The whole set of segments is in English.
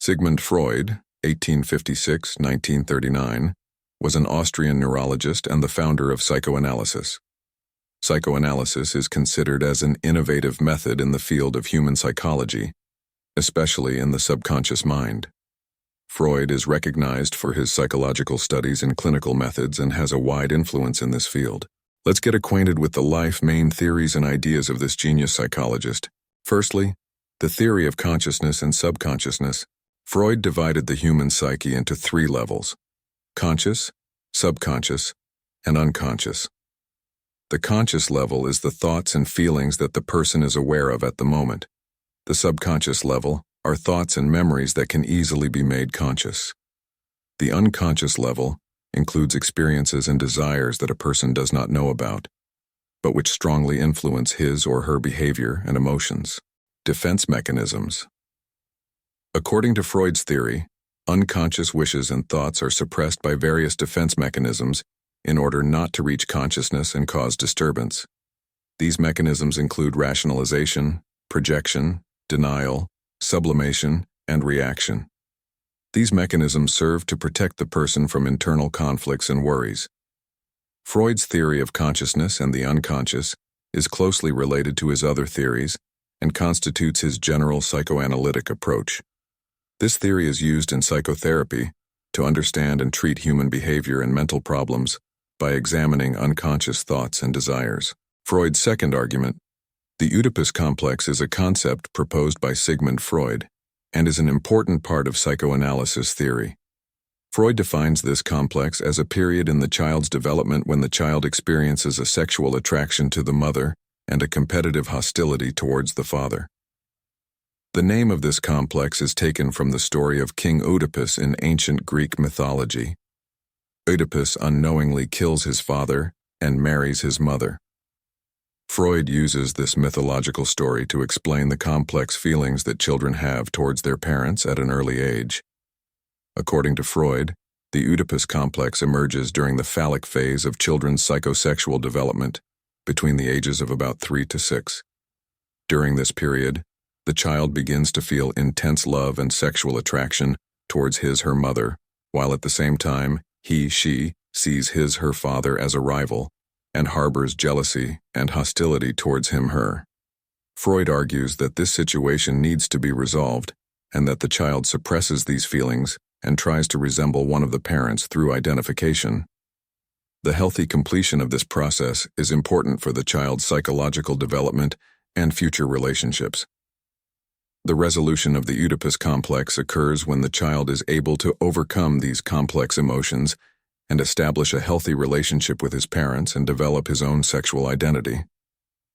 Sigmund Freud, 1856–1939, was an Austrian neurologist and the founder of psychoanalysis. Psychoanalysis is considered as an innovative method in the field of human psychology, especially in the subconscious mind. Freud is recognized for his psychological studies and clinical methods and has a wide influence in this field. Let's get acquainted with the main theories and ideas of this genius psychologist. Firstly, the theory of consciousness and subconsciousness. Freud divided the human psyche into three levels: conscious, subconscious, and unconscious. The conscious level is the thoughts and feelings that the person is aware of at the moment. The subconscious level are thoughts and memories that can easily be made conscious. The unconscious level includes experiences and desires that a person does not know about, but which strongly influence his or her behavior and emotions. Defense mechanisms. According to Freud's theory, unconscious wishes and thoughts are suppressed by various defense mechanisms in order not to reach consciousness and cause disturbance. These mechanisms include rationalization, projection, denial, sublimation, and reaction. These mechanisms serve to protect the person from internal conflicts and worries. Freud's theory of consciousness and the unconscious is closely related to his other theories and constitutes his general psychoanalytic approach. This theory is used in psychotherapy to understand and treat human behavior and mental problems by examining unconscious thoughts and desires. Freud's second argument. The Oedipus complex is a concept proposed by Sigmund Freud and is an important part of psychoanalysis theory. Freud defines this complex as a period in the child's development when the child experiences a sexual attraction to the mother and a competitive hostility towards the father. The name of this complex is taken from the story of King Oedipus in ancient Greek mythology. Oedipus unknowingly kills his father and marries his mother. Freud uses this mythological story to explain the complex feelings that children have towards their parents at an early age. According to Freud, the Oedipus complex emerges during the phallic phase of children's psychosexual development, between the ages of about 3 to 6. During this period, the child begins to feel intense love and sexual attraction towards his/her mother, while at the same time, she sees his/her father as a rival and harbors jealousy and hostility towards him/her. Freud argues that this situation needs to be resolved and that the child suppresses these feelings and tries to resemble one of the parents through identification. The healthy completion of this process is important for the child's psychological development and future relationships. The resolution of the Oedipus complex occurs when the child is able to overcome these complex emotions and establish a healthy relationship with his parents and develop his own sexual identity.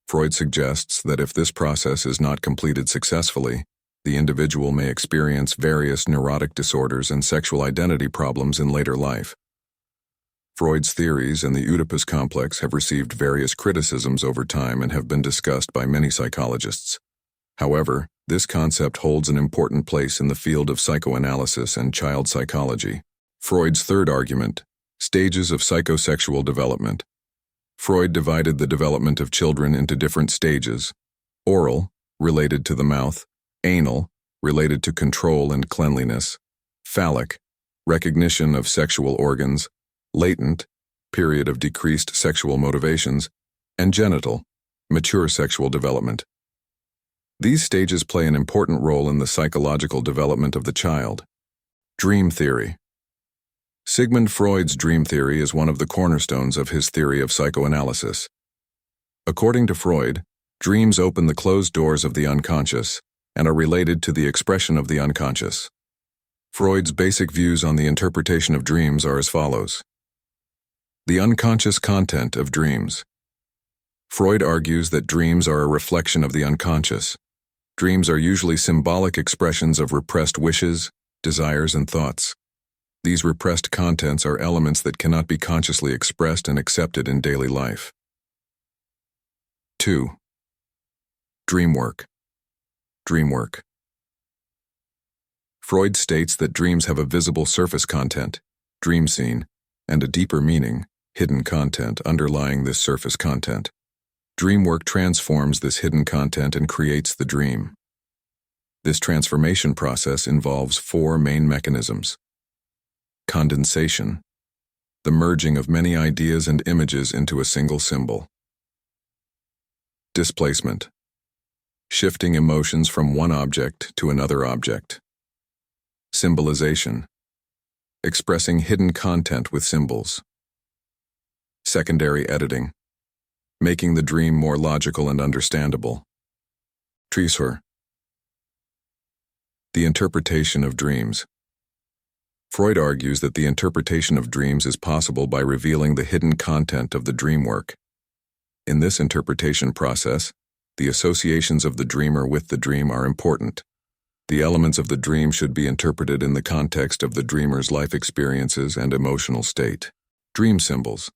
Freud suggests that if this process is not completed successfully, the individual may experience various neurotic disorders and sexual identity problems in later life. Freud's theories and the Oedipus complex have received various criticisms over time and have been discussed by many psychologists. However, this concept holds an important place in the field of psychoanalysis and child psychology. Freud's third argument. Stages of psychosexual development. Freud divided the development of children into different stages: oral, related to the mouth; anal, related to control and cleanliness; phallic, recognition of sexual organs; latent, period of decreased sexual motivations; and genital, mature sexual development. These stages play an important role in the psychological development of the child. Dream theory. Sigmund Freud's dream theory is one of the cornerstones of his theory of psychoanalysis. According to Freud, dreams open the closed doors of the unconscious and are related to the expression of the unconscious. Freud's basic views on the interpretation of dreams are as follows. The unconscious content of dreams. Freud argues that dreams are a reflection of the unconscious. Dreams are usually symbolic expressions of repressed wishes, desires, and thoughts. These repressed contents are elements that cannot be consciously expressed and accepted in daily life. 2. Dream work. Dream work. Freud states that dreams have a visible surface content, dream scene, and a deeper meaning, hidden content underlying this surface content. Dream work transforms this hidden content and creates the dream. This transformation process involves four main mechanisms. Condensation, the merging of many ideas and images into a single symbol. Displacement, shifting emotions from one object to another object. Symbolization, expressing hidden content with symbols. Secondary editing, making the dream more logical and understandable. Tresor, the interpretation of dreams. Freud argues that the interpretation of dreams is possible by revealing the hidden content of the dream work. In this interpretation process, the associations of the dreamer with the dream are important. The elements of the dream should be interpreted in the context of the dreamer's life experiences and emotional state. Dream symbols.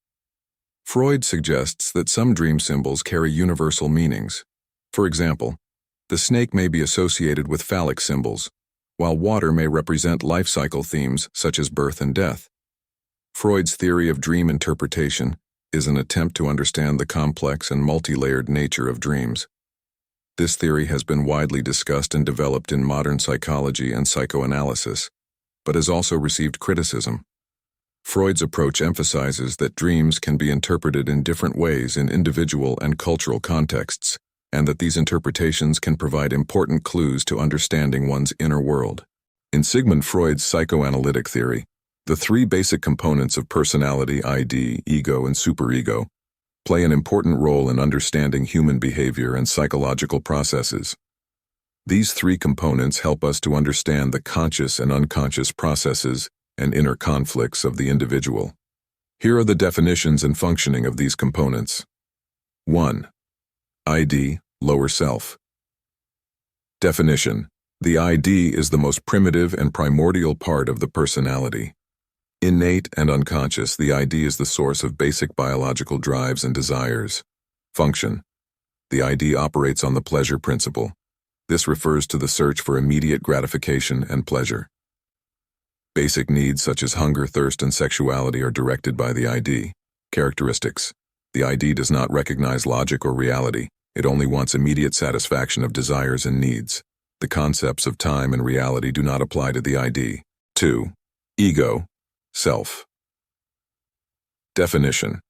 Freud suggests that some dream symbols carry universal meanings. For example, the snake may be associated with phallic symbols, while water may represent life cycle themes such as birth and death. Freud's theory of dream interpretation is an attempt to understand the complex and multi-layered nature of dreams. This theory has been widely discussed and developed in modern psychology and psychoanalysis, but has also received criticism. Freud's approach emphasizes that dreams can be interpreted in different ways in individual and cultural contexts, and that these interpretations can provide important clues to understanding one's inner world. In Sigmund Freud's psychoanalytic theory, the three basic components of personality, ID, ego, and superego, play an important role in understanding human behavior and psychological processes. These three components help us to understand the conscious and unconscious processes and inner conflicts of the individual. Here are the definitions and functioning of these components. 1. ID, lower self. Definition: the ID is the most primitive and primordial part of the personality. Innate and unconscious, the ID is the source of basic biological drives and desires. Function: the ID operates on the pleasure principle. This refers to the search for immediate gratification and pleasure. Basic needs such as hunger, thirst, and sexuality are directed by the ID. Characteristics: the ID does not recognize logic or reality. It only wants immediate satisfaction of desires and needs. The concepts of time and reality do not apply to the ID. 2. Ego, self. Definition: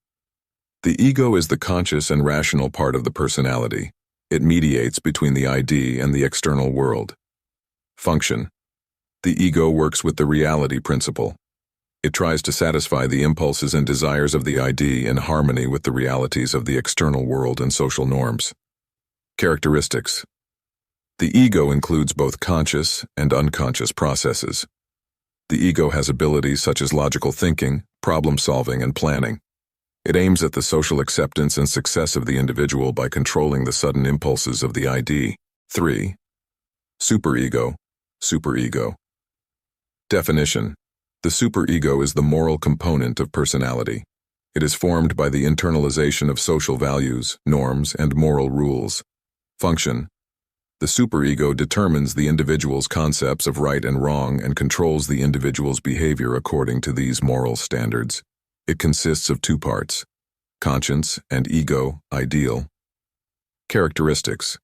the ego is the conscious and rational part of the personality. It mediates between the ID and the external world. Function: the ego works with the reality principle. It tries to satisfy the impulses and desires of the ID in harmony with the realities of the external world and social norms. Characteristics: the ego includes both conscious and unconscious processes. The ego has abilities such as logical thinking, problem-solving, and planning. It aims at the social acceptance and success of the individual by controlling the sudden impulses of the ID. 3. Superego, superego. Definition: the superego is the moral component of personality. It is formed by the internalization of social values, norms, and moral rules. Function: the superego determines the individual's concepts of right and wrong and controls the individual's behavior according to these moral standards. It consists of two parts: conscience and ego, ideal. Characteristics: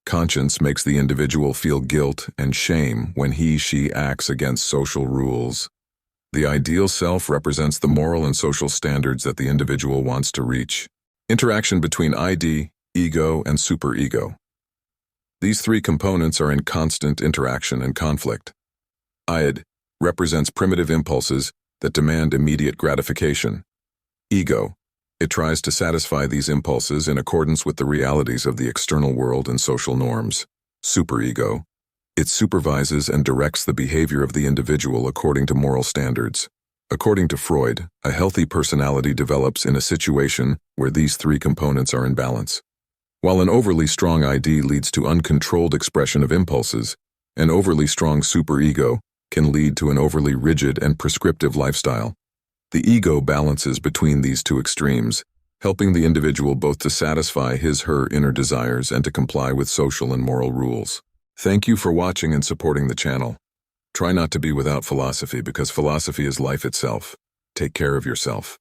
conscience makes the individual feel guilt and shame when he/she acts against social rules. The ideal self represents the moral and social standards that the individual wants to reach. Interaction between ID, ego, and superego. These three components are in constant interaction and conflict. Id represents primitive impulses that demand immediate gratification. Ego: it tries to satisfy these impulses in accordance with the realities of the external world and social norms. Superego: it supervises and directs the behavior of the individual according to moral standards. According to Freud, a healthy personality develops in a situation where these three components are in balance. While an overly strong ID leads to uncontrolled expression of impulses, an overly strong superego can lead to an overly rigid and prescriptive lifestyle. The ego balances between these two extremes, helping the individual both to satisfy his/her inner desires and to comply with social and moral rules. Thank you for watching and supporting the channel. Try not to be without philosophy because philosophy is life itself. Take care of yourself.